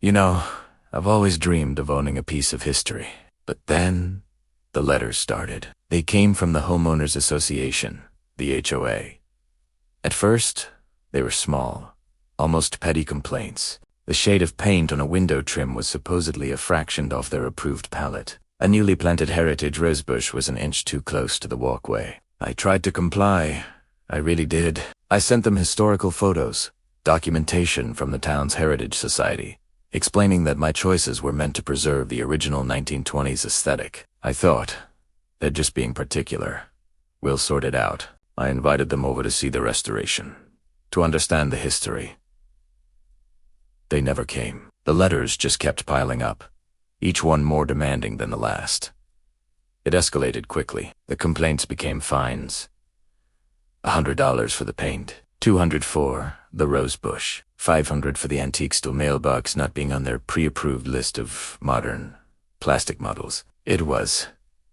You know, I've always dreamed of owning a piece of history. But then, the letters started. They came from the Homeowners Association, the HOA. At first, they were small, almost petty complaints. The shade of paint on a window trim was supposedly a fraction off their approved palette. A newly planted heritage rosebush was an inch too close to the walkway. I tried to comply. I really did. I sent them historical photos, documentation from the town's Heritage Society, explaining that my choices were meant to preserve the original 1920s aesthetic. I thought, they're just being particular. We'll sort it out. I invited them over to see the restoration, to understand the history. They never came. The letters just kept piling up, each one more demanding than the last. It escalated quickly. The complaints became fines. $100 for the paint, $200 for the rose bush, $500 for the antique steel mailbox not being on their pre-approved list of modern plastic models. It was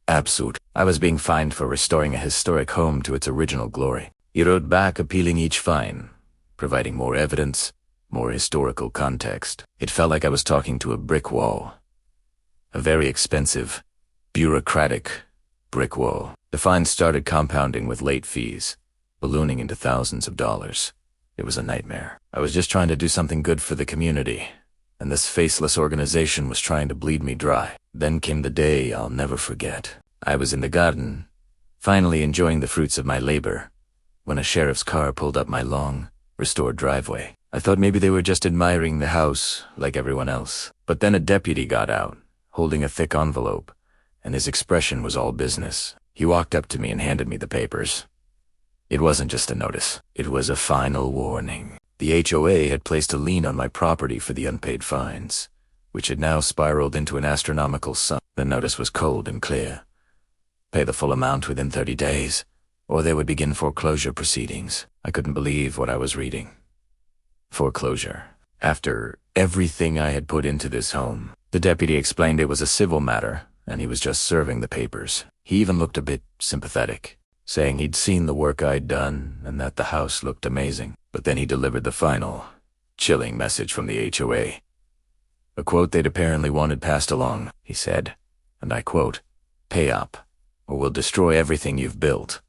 absurd. I was being fined for restoring a historic home to its original glory. He wrote back appealing each fine, providing more evidence, more historical context. It felt like I was talking to a brick wall. A very expensive, bureaucratic brick wall. The fines started compounding with late fees, ballooning into thousands of dollars. It was a nightmare. I was just trying to do something good for the community, and this faceless organization was trying to bleed me dry. Then came the day I'll never forget. I was in the garden, finally enjoying the fruits of my labor, when a sheriff's car pulled up my long, restored driveway. I thought maybe they were just admiring the house like everyone else. But then a deputy got out, holding a thick envelope, and his expression was all business. He walked up to me and handed me the papers. It wasn't just a notice. It was a final warning. The HOA had placed a lien on my property for the unpaid fines, which had now spiraled into an astronomical sum. The notice was cold and clear. Pay the full amount within 30 days, or they would begin foreclosure proceedings. I couldn't believe what I was reading. Foreclosure. After everything I had put into this home, the deputy explained it was a civil matter, and he was just serving the papers. He even looked a bit sympathetic, saying he'd seen the work I'd done and that the house looked amazing. But then he delivered the final, chilling message from the HOA. A quote they'd apparently wanted passed along. He said, and I quote, "Pay up, or we'll destroy everything you've built.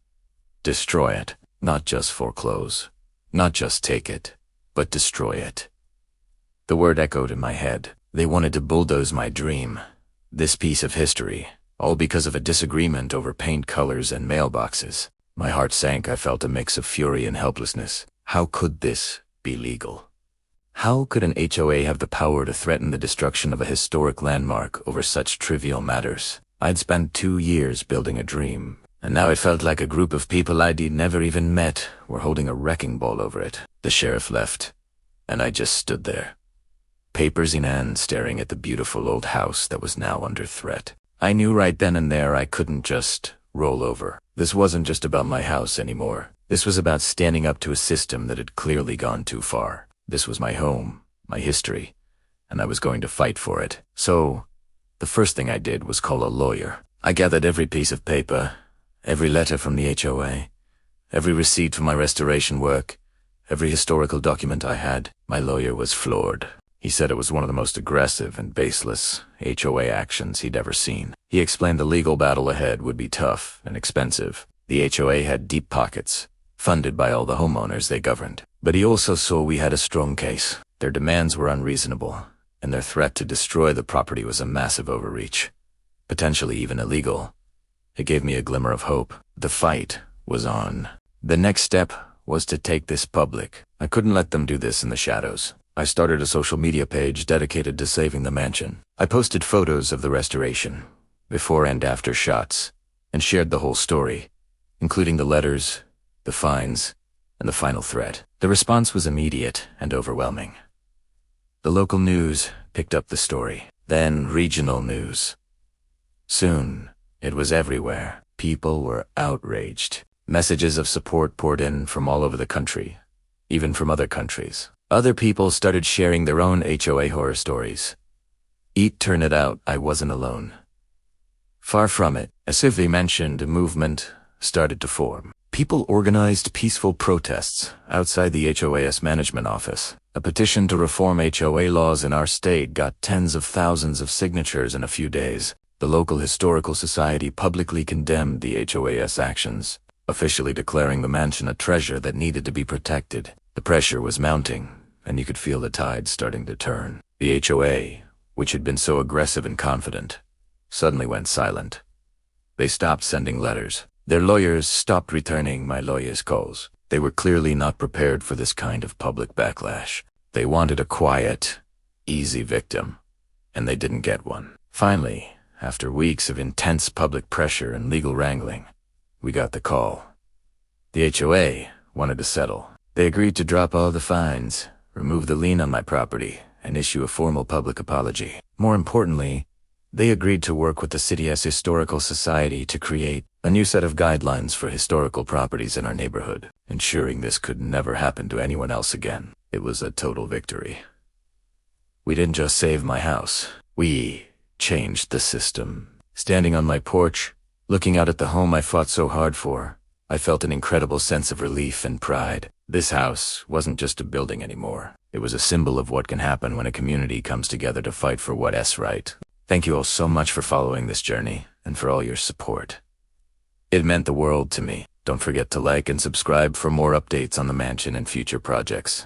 Destroy it, not just foreclose, not just take it, but destroy it." The word echoed in my head. They wanted to bulldoze my dream, this piece of history, all because of a disagreement over paint colors and mailboxes. My heart sank. I felt a mix of fury and helplessness. How could this be legal? How could an HOA have the power to threaten the destruction of a historic landmark over such trivial matters? I'd spent 2 years building a dream, and now it felt like a group of people I'd never even met were holding a wrecking ball over it. The sheriff left, and I just stood there, papers in hand, staring at the beautiful old house that was now under threat. I knew right then and there I couldn't just roll over. This wasn't just about my house anymore. This was about standing up to a system that had clearly gone too far. This was my home, my history, and I was going to fight for it. So, the first thing I did was call a lawyer. I gathered every piece of paper, every letter from the HOA, every receipt for my restoration work, every historical document I had. My lawyer was floored. He said it was one of the most aggressive and baseless HOA actions he'd ever seen. He explained the legal battle ahead would be tough and expensive. The HOA had deep pockets, funded by all the homeowners they governed. But he also saw we had a strong case. Their demands were unreasonable, and their threat to destroy the property was a massive overreach, potentially even illegal. It gave me a glimmer of hope. The fight was on. The next step was to take this public. I couldn't let them do this in the shadows. I started a social media page dedicated to saving the mansion. I posted photos of the restoration, before and after shots, and shared the whole story, including the letters, the fines, and the final threat. The response was immediate and overwhelming. The local news picked up the story, then regional news. Soon, it was everywhere. People were outraged. Messages of support poured in from all over the country, even from other countries. Other people started sharing their own HOA horror stories. It turned out I wasn't alone. Far from it. As if they mentioned, a movement started to form. People organized peaceful protests outside the HOA's management office. A petition to reform HOA laws in our state got tens of thousands of signatures in a few days. The local historical society publicly condemned the HOA's actions, officially declaring the mansion a treasure that needed to be protected. The pressure was mounting, and you could feel the tide starting to turn. The HOA, which had been so aggressive and confident, suddenly went silent. They stopped sending letters. Their lawyers stopped returning my lawyer's calls. They were clearly not prepared for this kind of public backlash. They wanted a quiet, easy victim, and they didn't get one. Finally, after weeks of intense public pressure and legal wrangling, we got the call. The HOA wanted to settle. They agreed to drop all the fines, remove the lien on my property, and issue a formal public apology. More importantly, they agreed to work with the city's historical society to create a new set of guidelines for historical properties in our neighborhood, ensuring this could never happen to anyone else again. It was a total victory. We didn't just save my house. We changed the system. Standing on my porch, looking out at the home I fought so hard for, I felt an incredible sense of relief and pride. This house wasn't just a building anymore. It was a symbol of what can happen when a community comes together to fight for what's right. Thank you all so much for following this journey and for all your support. It meant the world to me. Don't forget to like and subscribe for more updates on the mansion and future projects.